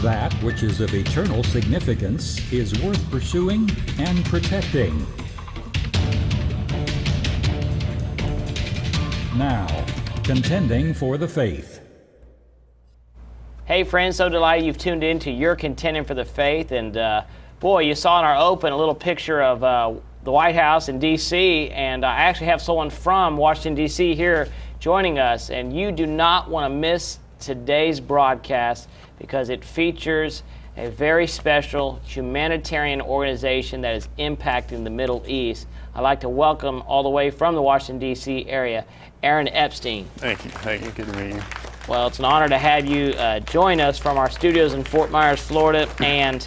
That which is of eternal significance is worth pursuing and protecting. Now, contending for the faith. Hey friends, so delighted you've tuned in to Your Contending for the Faith. And boy, you saw in our open a little picture of the White House in D.C. And I actually have someone from Washington, D.C. here joining us. And you do not want to miss today's broadcast because it features a very special humanitarian organization that is impacting the Middle East. I'd like to welcome all the way from the Washington, D.C. area, Aaron Epstein. Thank you. Thank you. Good to meet you. Well, it's an honor to have you join us from our studios in Fort Myers, Florida. And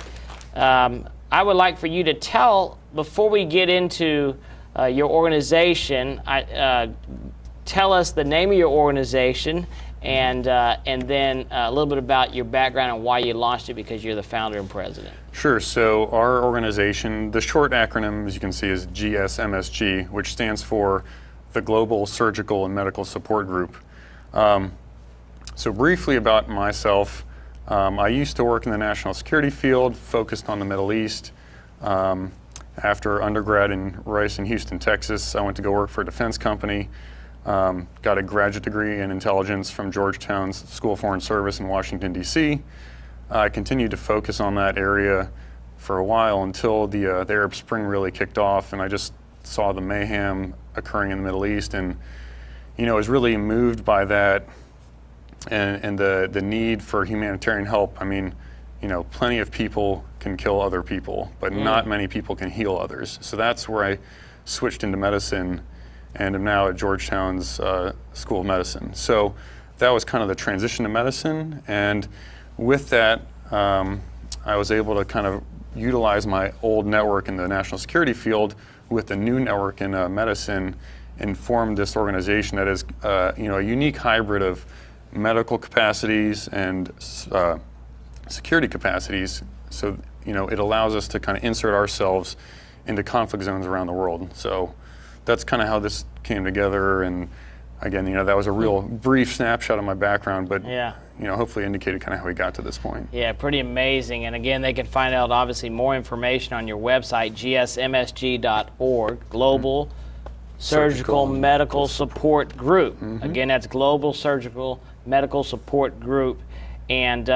I would like for you to tell, before we get into your organization, tell us the name of your organization and then a little bit about your background and why you launched it, because you're the founder and president. Sure. So our organization, the short acronym, as you can see, is GSMSG, which stands for the Global Surgical and Medical Support Group. So briefly about myself, I used to work in the national security field, focused on the Middle East. After undergrad in Rice in Houston, Texas, I went to go work for a defense company. Got a graduate degree in intelligence from Georgetown's School of Foreign Service in Washington, D.C. I continued to focus on that area for a while until the Arab Spring really kicked off, and I just saw the mayhem occurring in the Middle East, and was really moved by that and the need for humanitarian help. I mean, plenty of people can kill other people, but not many people can heal others. So that's where I switched into medicine and am now at Georgetown's School of Medicine. So that was kind of the transition to medicine, and with that, I was able to kind of utilize my old network in the national security field with the new network in medicine and formed this organization that is a unique hybrid of medical capacities and security capacities. So it allows us to kind of insert ourselves into conflict zones around the world. So that's kind of how this came together, and again, that was a real brief snapshot of my background, but hopefully indicated kind of how we got to this point. Yeah, pretty amazing. And again, they can find out obviously more information on your website, gsmsg.org, Global Surgical Medical Support Group. Again, that's Global Surgical Medical Support Group. And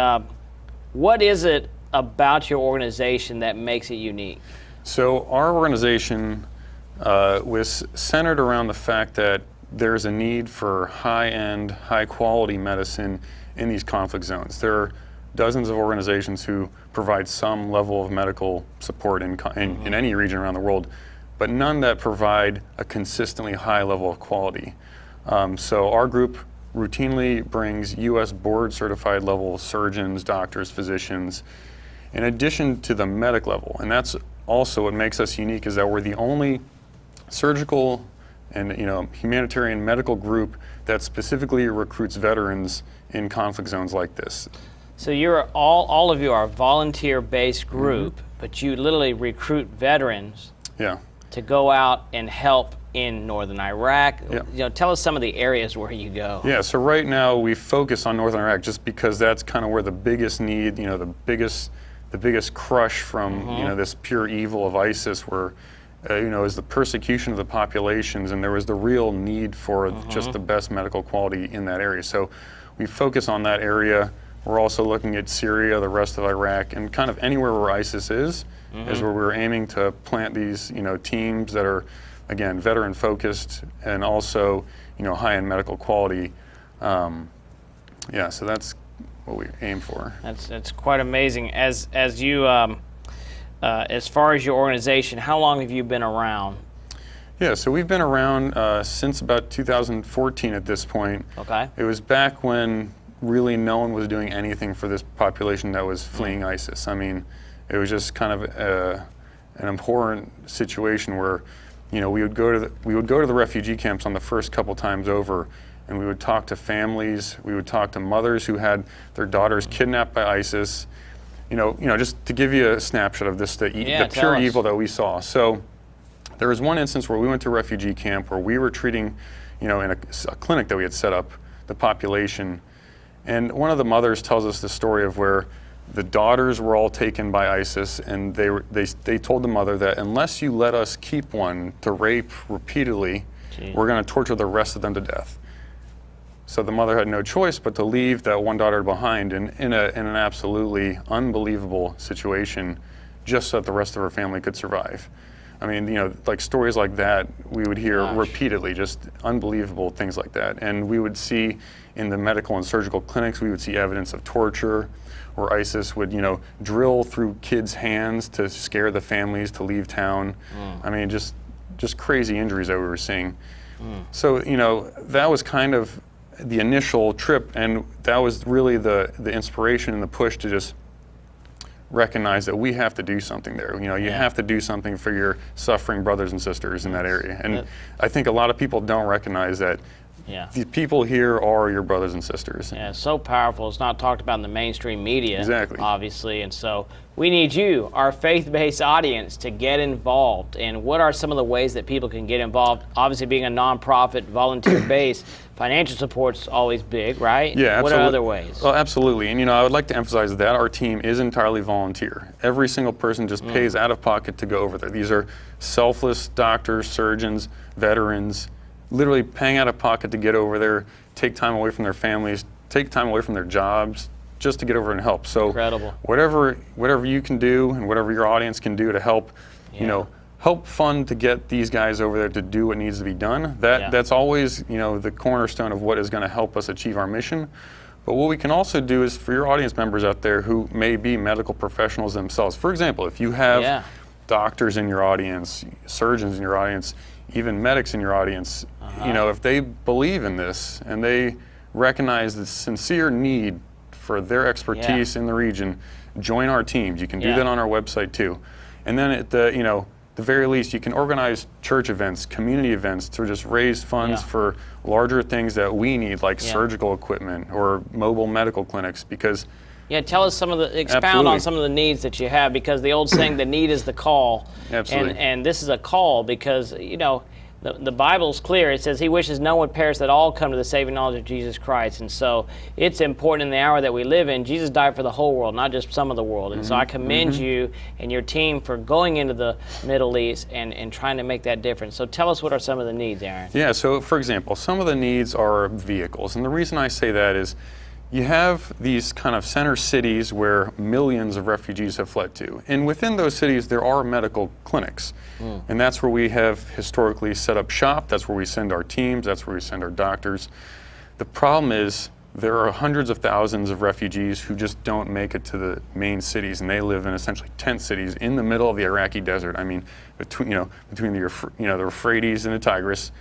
what is it about your organization that makes it unique? So our organization was centered around the fact that there's a need for high-end, high-quality medicine in these conflict zones. There are dozens of organizations who provide some level of medical support in any region around the world, but none that provide a consistently high level of quality. So our group routinely brings U.S. board-certified level surgeons, doctors, physicians, in addition to the medic level. And that's also what makes us unique, is that we're the only surgical and humanitarian medical group that specifically recruits veterans in conflict zones like this. So you're all of you are a volunteer-based group, but you literally recruit veterans to go out and help in northern Iraq. Tell us some of the areas where you go. Yeah, so right now we focus on northern Iraq just because that's kind of where the biggest need, the biggest crush from this pure evil of ISIS, where is the persecution of the populations, and there was the real need for just the best medical quality in that area. So we focus on that area. We're also looking at Syria, the rest of Iraq, and kind of anywhere where ISIS is where we're aiming to plant these teams that are, again, veteran focused and also high-end medical quality. So that's what we aim for. That's quite amazing. As you as far as your organization, how long have you been around? Yeah, so we've been around since about 2014 at this point. Okay. It was back when really no one was doing anything for this population that was fleeing ISIS. I mean, it was just kind of an abhorrent situation where, we would go to the refugee camps on the first couple times over, and we would talk to families. We would talk to mothers who had their daughters kidnapped by ISIS. Just to give you a snapshot of this, the pure evil that we saw. So there was one instance where we went to a refugee camp where we were treating, in a clinic that we had set up, the population. And one of the mothers tells us the story of where The daughters were all taken by ISIS, and they told the mother that unless you let us keep one to rape repeatedly, we're going to torture the rest of them to death. So the mother had no choice but to leave that one daughter behind in an absolutely unbelievable situation, just so that the rest of her family could survive. I mean, you know, like stories like that we would hear repeatedly, just unbelievable things like that. And we would see in the medical and surgical clinics, we would see evidence of torture, where ISIS would, you know, drill through kids' hands to scare the families to leave town. I mean, just crazy injuries that we were seeing. So, you know, that was kind of the initial trip, and that was really the inspiration and the push to just recognize that we have to do something there. You know, you have to do something for your suffering brothers and sisters in that area. And I think a lot of people don't recognize that the people here are your brothers and sisters. Yeah, it's so powerful. It's not talked about in the mainstream media, Exactly. obviously. And so we need you, our faith-based audience, to get involved. And what are some of the ways that people can get involved? Obviously, being a nonprofit, volunteer-based, financial support's always big, right? Yeah, absolutely. What are other ways? Well, absolutely. And, you know, I would like to emphasize that our team is entirely volunteer. Every single person just pays out of pocket to go over there. These are selfless doctors, surgeons, veterans, literally paying out of pocket to get over there, take time away from their families, take time away from their jobs, just to get over and help. So Incredible. whatever you can do and whatever your audience can do to help, you know, help fund to get these guys over there to do what needs to be done. That's always, you know, the cornerstone of what is going to help us achieve our mission. But what we can also do is for your audience members out there who may be medical professionals themselves. For example, if you have doctors in your audience, surgeons in your audience, even medics in your audience, you know, if they believe in this and they recognize the sincere need for their expertise in the region, join our teams. You can do that on our website too. And then at the, you know, the very least, you can organize church events, community events to just raise funds for larger things that we need, like surgical equipment or mobile medical clinics, because tell us some of the, expound on some of the needs that you have, because the old saying, the need is the call. Absolutely. And this is a call because, you know, the Bible's clear. It says he wishes no one perish, that all come to the saving knowledge of Jesus Christ. And so it's important in the hour that we live in. Jesus died for the whole world, not just some of the world. And so I commend you and your team for going into the Middle East and trying to make that difference. So tell us, what are some of the needs, Aaron? Yeah, so for example, some of the needs are vehicles. And the reason I say that is you have these kind of center cities where millions of refugees have fled to. And within those cities, there are medical clinics. And that's where we have historically set up shop. That's where we send our teams. That's where we send our doctors. The problem is there are hundreds of thousands of refugees who just don't make it to the main cities, and they live in essentially tent cities in the middle of the Iraqi desert. I mean, between the Euphrates and the Tigris,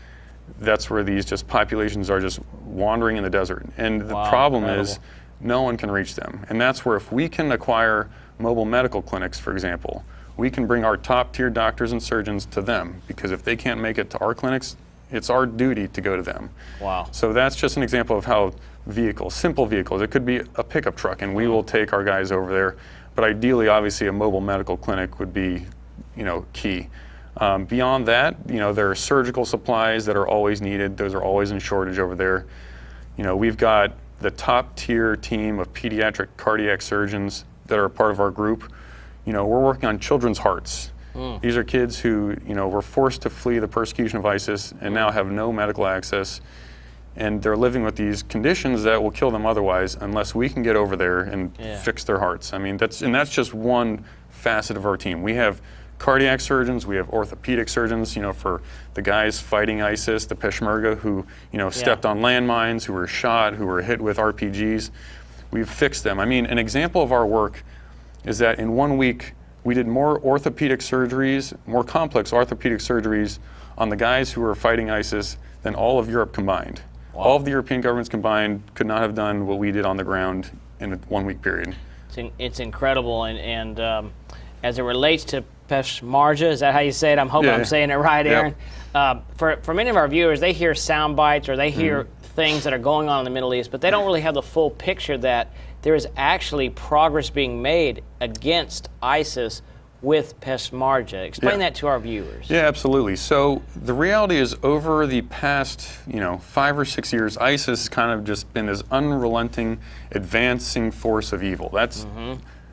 that's where these just populations are just wandering in the desert. And the problem is no one can reach them. And that's where, if we can acquire mobile medical clinics, for example, we can bring our top tier doctors and surgeons to them, because if they can't make it to our clinics, it's our duty to go to them. Wow. So that's just an example of how vehicles, simple vehicles, it could be a pickup truck and we will take our guys over there. But ideally, obviously, a mobile medical clinic would be, you know, key. Beyond that, you know, there are surgical supplies that are always needed. Those are always in shortage over there. You know, we've got the top tier team of pediatric cardiac surgeons that are a part of our group. You know, we're working on children's hearts. These are kids who, you know, were forced to flee the persecution of ISIS and now have no medical access. And they're living with these conditions that will kill them otherwise, unless we can get over there and fix their hearts. I mean, that's just one facet of our team. We have cardiac surgeons, we have orthopedic surgeons, you know, for the guys fighting ISIS, the Peshmerga, who, you know, stepped on landmines, who were shot, who were hit with RPGs. We've fixed them. I mean, an example of our work is that in 1 week, we did more orthopedic surgeries, more complex orthopedic surgeries on the guys who were fighting ISIS than all of Europe combined. All of the European governments combined could not have done what we did on the ground in a 1 week period. It's incredible. And as it relates to Peshmerga, is that how you say it? I'm hoping I'm saying it right, Aaron. For many of our viewers, they hear sound bites or they hear things that are going on in the Middle East, but they don't really have the full picture that there is actually progress being made against ISIS with Peshmerga. Explain that to our viewers. Yeah, absolutely. So the reality is, over the past, you know, 5 or 6 years, ISIS has kind of just been this unrelenting, advancing force of evil. That's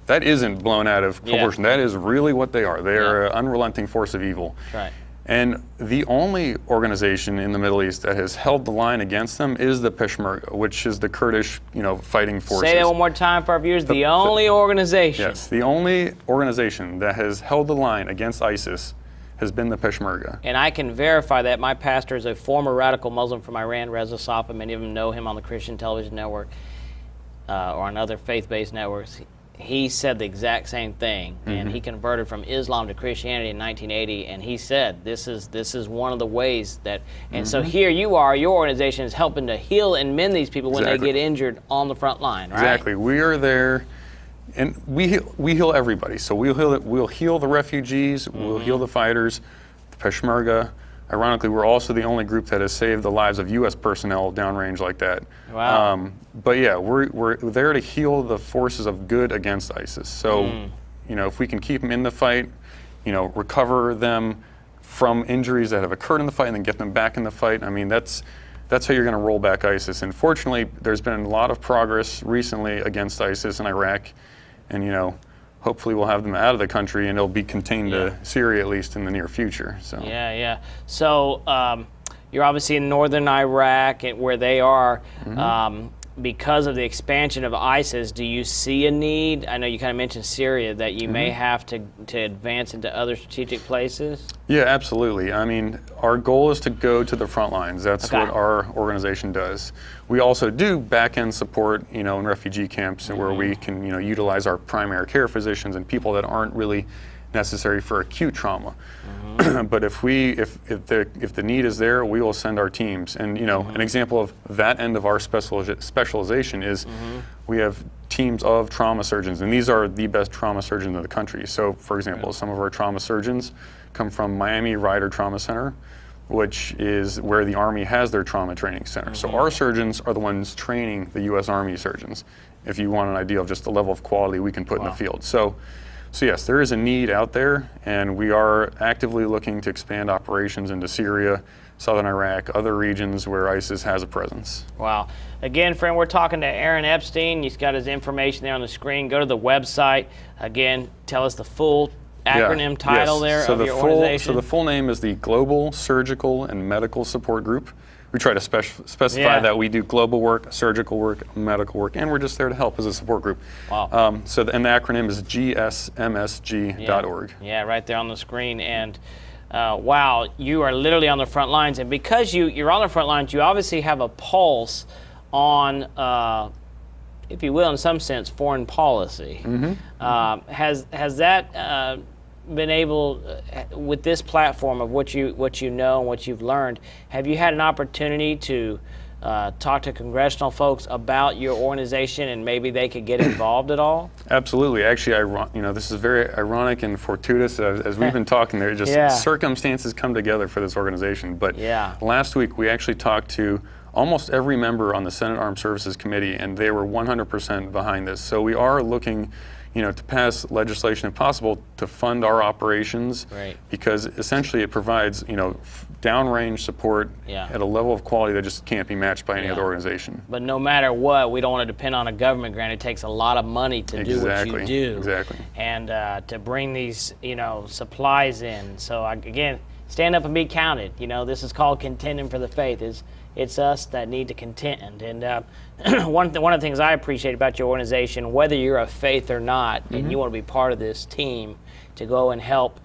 that isn't blown out of proportion. That is really what they are. They are an unrelenting force of evil. Right. And the only organization in the Middle East that has held the line against them is the Peshmerga, which is the Kurdish, fighting forces. Say that one more time for our viewers. The only organization. Yes, the only organization that has held the line against ISIS has been the Peshmerga. And I can verify that. My pastor is a former radical Muslim from Iran, Reza Safa. Many of them know him on the Christian television network or on other faith-based networks. He said the exact same thing, and he converted from Islam to Christianity in 1980. And he said, "This is one of the ways that." And so here you are, your organization is helping to heal and mend these people when they get injured on the front line, right? Exactly. We are there, and we heal everybody. So we'll heal the refugees, we'll heal the fighters, the Peshmerga. Ironically, we're also the only group that has saved the lives of U.S. personnel downrange like that. Wow. But yeah, we're there to heal the forces of good against ISIS. So, if we can keep them in the fight, recover them from injuries that have occurred in the fight and then get them back in the fight, I mean, that's how you're going to roll back ISIS. And fortunately, there's been a lot of progress recently against ISIS in Iraq. And, hopefully we'll have them out of the country and it'll be contained to Syria, at least in the near future. So. Yeah. So you're obviously in northern Iraq where they are. Because of the expansion of ISIS, do you see a need? I know you kind of mentioned Syria, that you may have to advance into other strategic places? Yeah, absolutely. I mean, our goal is to go to the front lines. That's what our organization does. We also do back-end support, in refugee camps where we can, utilize our primary care physicians and people that aren't really necessary for acute trauma. But if the need is there, we will send our teams. And an example of that end of our specialization is we have teams of trauma surgeons, and these are the best trauma surgeons in the country. So, for example, some of our trauma surgeons come from Miami Ryder Trauma Center, which is where the Army has their trauma training center. So our surgeons are the ones training the U.S. Army surgeons, if you want an idea of just the level of quality we can put in the field. So yes, there is a need out there, and we are actively looking to expand operations into Syria, southern Iraq, other regions where ISIS has a presence. Wow. Again, friend, we're talking to Aaron Epstein. He's got his information there on the screen. Go to the website. Again, tell us the full acronym title of your organization. So the full name is the Global Surgical and Medical Support Group. We try to specify that we do global work, surgical work, medical work, and we're just there to help as a support group. Wow. And the acronym is GSMSG.org. Yeah, right there on the screen. And wow, you are literally on the front lines. And because you're on the front lines, you obviously have a pulse on, if you will, in some sense, foreign policy. Has that been able, with this platform of what you know and what you've learned, have you had an opportunity to talk to congressional folks about your organization and maybe they could get involved at all? Absolutely. Actually, this is very ironic and fortuitous as we've been talking there. Just circumstances come together for this organization. But last week we actually talked to almost every member on the Senate Armed Services Committee, and they were 100% behind this. So we are looking to pass legislation, if possible, to fund our operations, because essentially it provides, downrange support at a level of quality that just can't be matched by any other organization. But no matter what, we don't want to depend on a government grant. It takes a lot of money to do what you do. Exactly. And to bring these, supplies in. So again, stand up and be counted. This is called contending for the faith. It's us that need to contend. And one of the things I appreciate about your organization, whether you're of faith or not, and you want to be part of this team to go and help,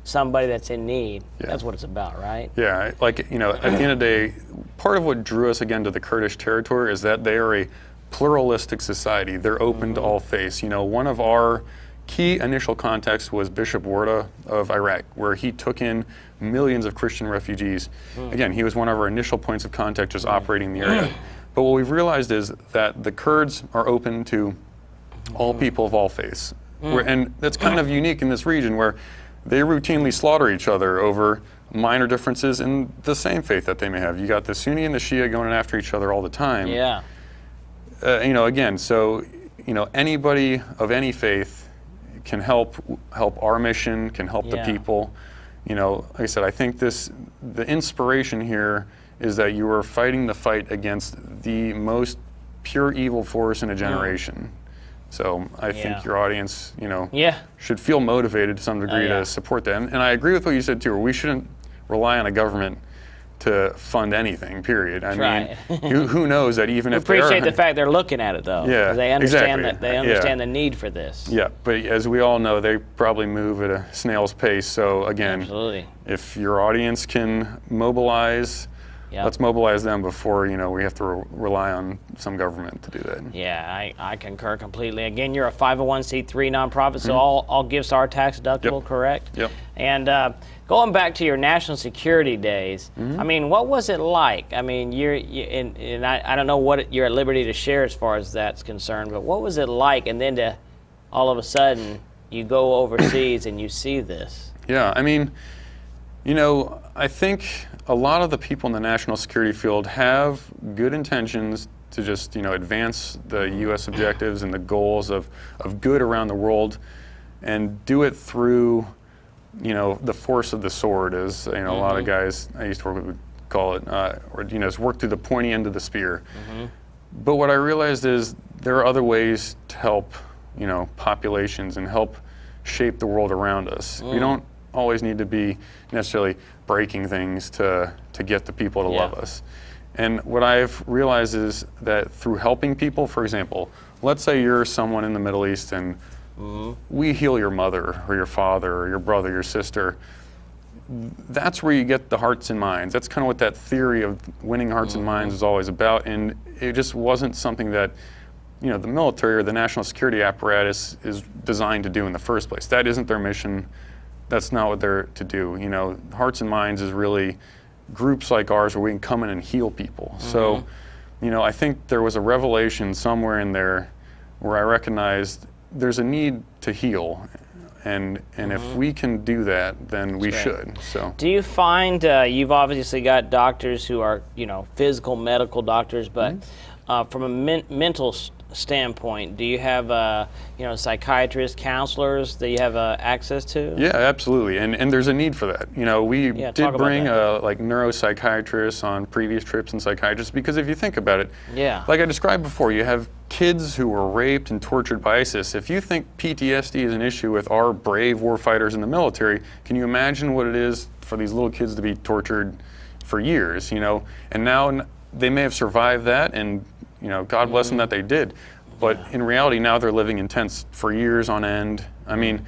somebody that's in need. That's what it's about, right? Yeah, at the end of the day, part of what drew us again to the Kurdish territory is that they are a pluralistic society. They're open to all faiths. One of our key initial contacts was Bishop Warda of Iraq, where he took in millions of Christian refugees. Again, he was one of our initial points of contact just operating in the area. But what we've realized is that the Kurds are open to all people of all faiths. And that's kind of unique in this region, where they routinely slaughter each other over minor differences in the same faith that they may have. You got the Sunni and the Shia going after each other all the time. Yeah. Again, so anybody of any faith can help our mission, can help the people. Like I said, I think the inspiration here is that you are fighting the fight against the most pure evil force in a generation. So I think your audience, should feel motivated to some degree to support that. And I agree with what you said too. We shouldn't rely on a government to fund anything, period. I mean, who knows that even if they appreciate the fact they're looking at it, though. Yeah, they understand exactly. They understand the need for this. Yeah, but as we all know, they probably move at a snail's pace. So again, absolutely, if your audience can mobilize, let's mobilize them before we have to rely on some government to do that. Yeah, I concur completely. Again, you're a 501c3 nonprofit, so all gifts are tax deductible, correct? Yep. And going back to your national security days, I mean, what was it like? I mean, and I don't know what you're at liberty to share as far as that's concerned, but what was it like? And then to all of a sudden you go overseas and you see this. Yeah, I mean, I think a lot of the people in the national security field have good intentions to just, advance the U.S. objectives and the goals of good around the world, and do it through, the force of the sword, as a lot of guys I used to work with would call it, or it's work through the pointy end of the spear. But what I realized is there are other ways to help, populations and help shape the world around us. We don't always need to be necessarily breaking things to get the people to love us. And what I've realized is that through helping people, for example, let's say you're someone in the Middle East and we heal your mother or your father or your brother, your sister. That's where you get the hearts and minds. That's kind of what that theory of winning hearts and minds is always about. And it just wasn't something that the military or the national security apparatus is designed to do in the first place. That isn't their mission. That's not what they're to do. Hearts and Minds is really groups like ours where we can come in and heal people. So, I think there was a revelation somewhere in there where I recognized there's a need to heal, and if we can do that, then we should. So, do you find you've obviously got doctors who are physical medical doctors, but from a mental standpoint, do you have psychiatrists, counselors that you have access to? Yeah, absolutely, and there's a need for that. We did bring like neuropsychiatrists on previous trips and psychiatrists, because if you think about it, like I described before, you have kids who were raped and tortured by ISIS. If you think PTSD is an issue with our brave warfighters in the military, can you imagine what it is for these little kids to be tortured for years? And now they may have survived that, and God bless them that they did. But in reality, now they're living in tents for years on end. I mean,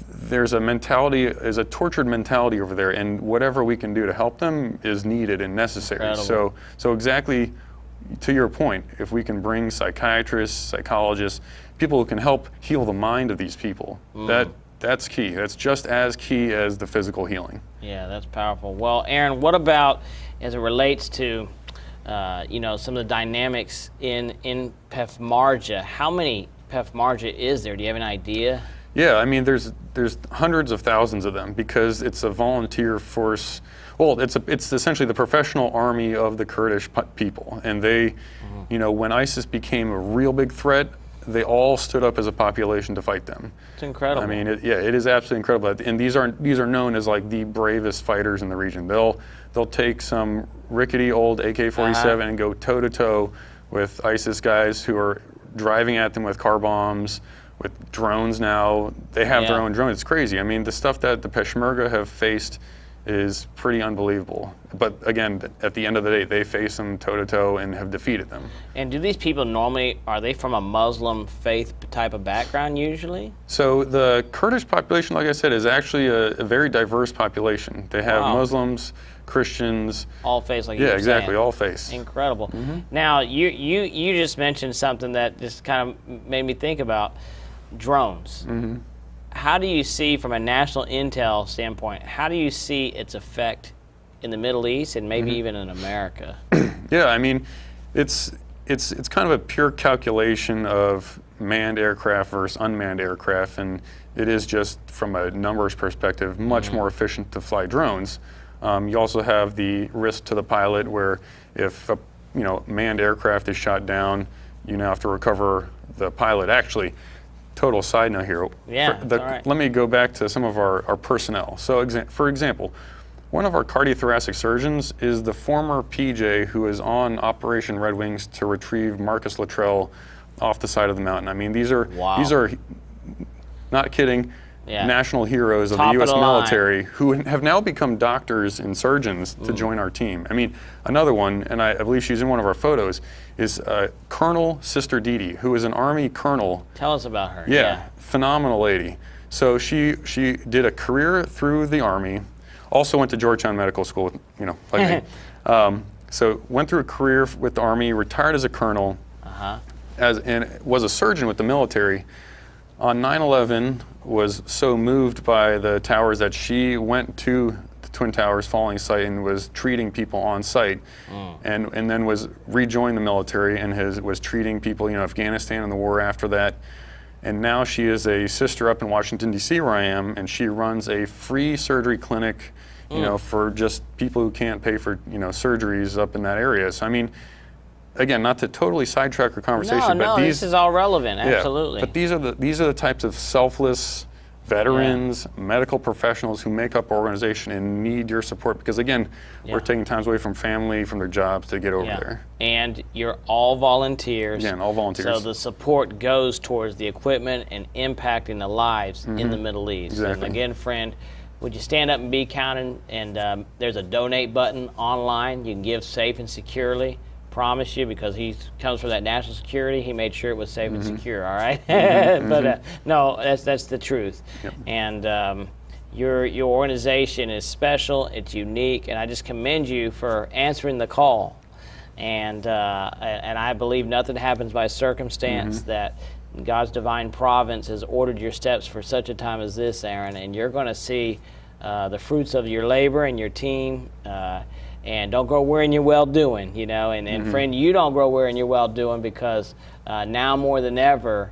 there's a tortured mentality over there, and whatever we can do to help them is needed and necessary. So exactly to your point, if we can bring psychiatrists, psychologists, people who can help heal the mind of these people, that's key. That's just as key as the physical healing. Yeah, that's powerful. Well, Aaron, what about as it relates to some of the dynamics in PEFMARGA? How many PEFMARGA is there? Do you have an idea? Yeah, I mean, there's hundreds of thousands of them, because it's a volunteer force. Well, it's essentially the professional army of the Kurdish people, and they, when ISIS became a real big threat, they all stood up as a population to fight them. It's incredible. I mean, it is absolutely incredible, and these are known as like the bravest fighters in the region. They'll take some rickety old AK-47 and go toe-to-toe with ISIS guys who are driving at them with car bombs, with drones now. They have their own drones. It's crazy. I mean, the stuff that the Peshmerga have faced is pretty unbelievable. But again, at the end of the day, they face them toe-to-toe and have defeated them. And do these people normally, are they from a Muslim faith type of background usually? So the Kurdish population, like I said, is actually a very diverse population. They have Muslims, Christians. All faiths, like you were saying. Yeah, exactly, all faiths. Incredible. Now, you just mentioned something that just kind of made me think about drones. How do you see, from a national intel standpoint, how do you see its effect in the Middle East and maybe even in America? Yeah, I mean, it's kind of a pure calculation of manned aircraft versus unmanned aircraft, and it is just from a numbers perspective much more efficient to fly drones. You also have the risk to the pilot, where if a manned aircraft is shot down, you now have to recover the pilot. Actually, total side note here. Yeah, let me go back to some of our personnel. So for example, one of our cardiothoracic surgeons is the former PJ who is on Operation Red Wings to retrieve Marcus Luttrell off the side of the mountain. I mean, these are not kidding. Yeah. National heroes of Top the U.S. of the line. military who have now become doctors and surgeons to join our team. I mean, another one, and I believe she's in one of our photos, is Colonel Sister Dee Dee, who is an Army colonel. Tell us about her. Yeah, phenomenal lady. So she did a career through the Army, also went to Georgetown Medical School, like me. So went through a career with the Army, retired as a colonel, and was a surgeon with the military. On 9/11, was so moved by the towers that she went to the Twin Towers falling site and was treating people on site, and then was rejoined the military and was treating people, Afghanistan and the war after that. And now she is a sister up in Washington, D.C., where I am, and she runs a free surgery clinic, for just people who can't pay for, surgeries up in that area. So, I mean, again, not to totally sidetrack our conversation, but this is all relevant, absolutely. But these are the types of selfless veterans, medical professionals who make up our organization and need your support because, again, we're taking times away from family, from their jobs to get over there. And you're all volunteers. Again, all volunteers. So the support goes towards the equipment and impacting the lives in the Middle East. Exactly. And again, friend, would you stand up and be counted? And there's a donate button online. You can give safe and securely. Promise you, because he comes from that national security, he made sure it was safe and secure. All right, but no, that's the truth. Yep. And your organization is special. It's unique, and I just commend you for answering the call. And I believe nothing happens by circumstance. That God's divine providence has ordered your steps for such a time as this, Aaron. And you're going to see the fruits of your labor and your team. And don't grow weary in your well-doing, And friend, you don't grow weary in your well-doing because now more than ever,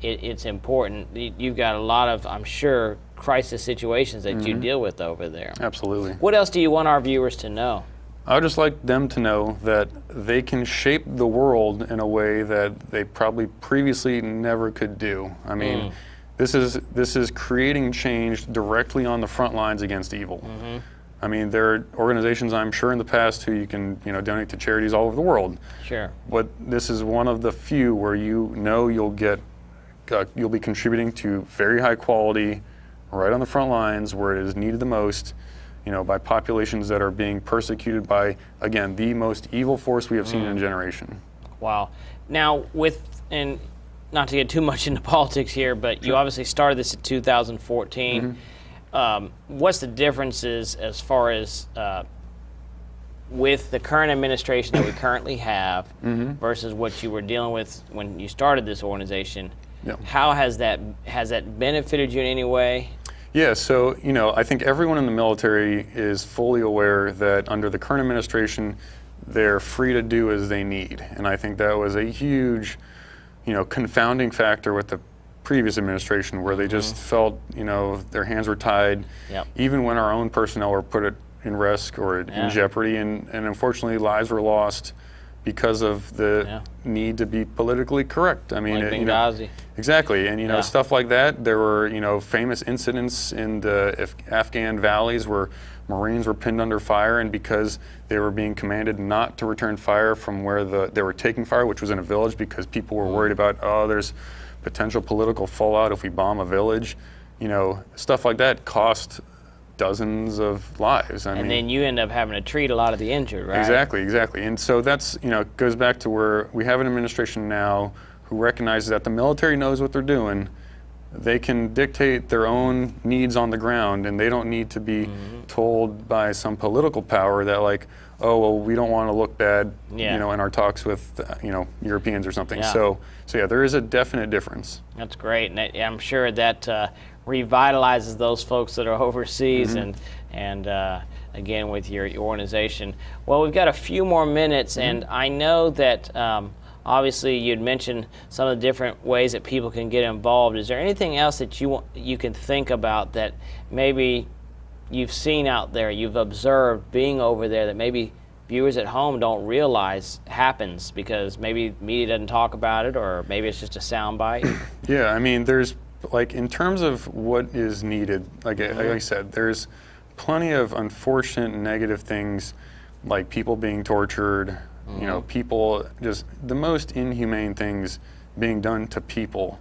it's important. You've got a lot of, I'm sure, crisis situations that you deal with over there. Absolutely. What else do you want our viewers to know? I would just like them to know that they can shape the world in a way that they probably previously never could do. I mean, this is creating change directly on the front lines against evil. I mean, there are organizations, I'm sure, in the past who you can, donate to charities all over the world. Sure. But this is one of the few where you'll be contributing to very high quality, right on the front lines where it is needed the most, by populations that are being persecuted by, again, the most evil force we have seen in a generation. Wow. Now, and not to get too much into politics here, but you obviously started this in 2014. What's the differences as far as with the current administration that we currently have versus what you were dealing with when you started this organization? How has that benefited you in any way? Yeah, so I think everyone in the military is fully aware that under the current administration, they're free to do as they need, and I think that was a huge, confounding factor with the previous administration where they just felt, their hands were tied, even when our own personnel were put in risk or in jeopardy, and unfortunately lives were lost because of the need to be politically correct. I mean, like Benghazi. Exactly, and stuff like that. There were famous incidents in the Afghan valleys where Marines were pinned under fire, and because they were being commanded not to return fire from where they were taking fire, which was in a village, because people were worried about there's potential political fallout if we bomb a village, stuff like that cost dozens of lives. I mean, then you end up having to treat a lot of the injured, right? Exactly. And so that's, goes back to where we have an administration now who recognizes that the military knows what they're doing. They can dictate their own needs on the ground, and they don't need to be told by some political power that we don't want to look bad, in our talks with, Europeans or something. So there is a definite difference. That's great, and I'm sure that revitalizes those folks that are overseas and again with your organization. Well, we've got a few more minutes, and I know that obviously you'd mentioned some of the different ways that people can get involved. Is there anything else that you can think about that maybe you've seen out there, you've observed being over there that maybe viewers at home don't realize happens because maybe media doesn't talk about it, or maybe it's just a soundbite? Yeah, I mean, there's in terms of what is needed, like I said, there's plenty of unfortunate negative things like people being tortured, You know, people, just the most inhumane things being done to people.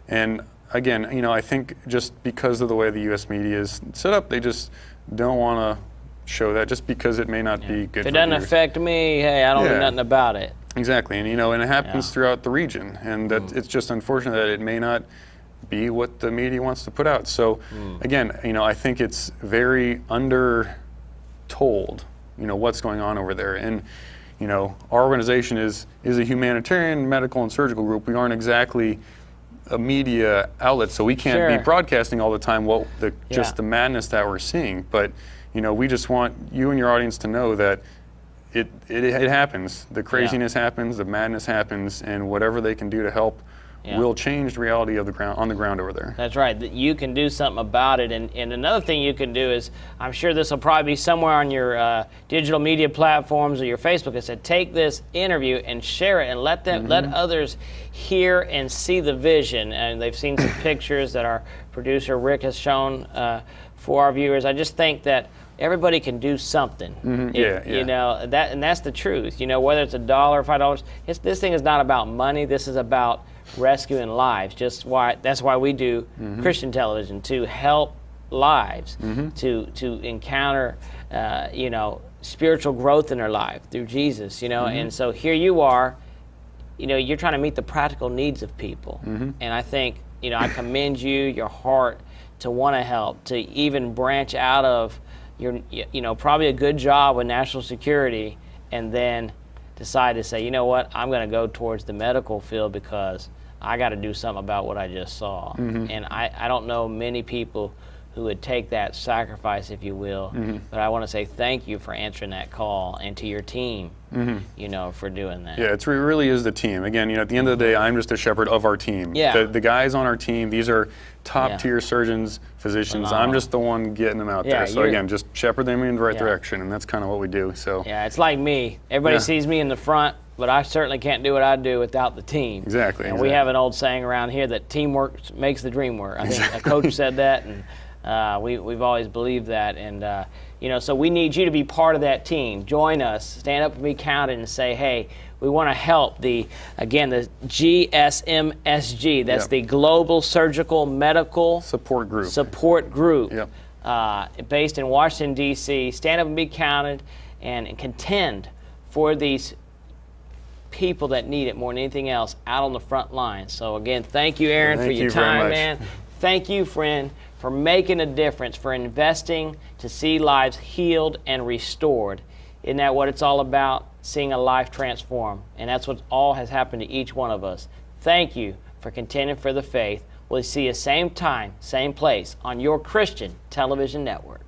And again, you know, I think just because of the way the U.S. media is set up, they just don't want to show that, just because it may not be good If for it doesn't viewers. affect me, hey, I don't do nothing about it. Exactly, and you know, and it happens throughout the region, and that it's just unfortunate that it may not be what the media wants to put out. So again, you know, I think it's very undertold, you know, what's going on over there. And you know, our organization is a humanitarian, medical, and surgical group. We aren't exactly a media outlet, so we can't be broadcasting all the time just the madness that we're seeing. But you know, we just want you and your audience to know that it happens. The craziness happens, the madness happens, and whatever they can do to help will change the reality of on the ground over there. That's right. That you can do something about it. And another thing you can do is, I'm sure this will probably be somewhere on your digital media platforms or your Facebook. It said, take this interview and share it and let others hear and see the vision. And they've seen some pictures that our producer Rick has shown for our viewers. I just think that everybody can do something. You know, that's the truth. You know, whether it's $1 or $5, this thing is not about money. This is about rescuing lives. That's why we do Christian television, to help lives, to encounter you know, spiritual growth in their life through Jesus. You know, and so here you are. You know, you're trying to meet the practical needs of people, and I think, you know, I commend your heart to want to help, to even branch out of your, you know, probably a good job with national security, and then decide to say, you know what, I'm going to go towards the medical field because I got to do something about what I just saw. And I don't know many people who would take that sacrifice, if you will, but I want to say thank you for answering that call, and to your team, you know, for doing that. Yeah, it really is the team. Again, you know, at the end of the day, I'm just a shepherd of our team. The guys on our team, these are top-tier surgeons, physicians. I'm just the one getting them out there. So again, just shepherd them in the right direction, and that's kind of what we do. So yeah, it's like me. Everybody sees me in the front, but I certainly can't do what I do without the team. Exactly. And we have an old saying around here that teamwork makes the dream work. I think a coach said that, and we've always believed that. And you know, so we need you to be part of that team. Join us, stand up and be counted, and say, hey, we want to help the GSMSG. That's the Global Surgical Medical Support Group. Based in Washington, D.C. Stand up and be counted, and contend for these people that need it more than anything else out on the front line. So again, thank you, Aaron, for your time, man. Thank you, friend, for making a difference, for investing to see lives healed and restored. Isn't that what it's all about? Seeing a life transform. And that's what all has happened to each one of us. Thank you for contending for the faith. We'll see you same time, same place on your Christian television network.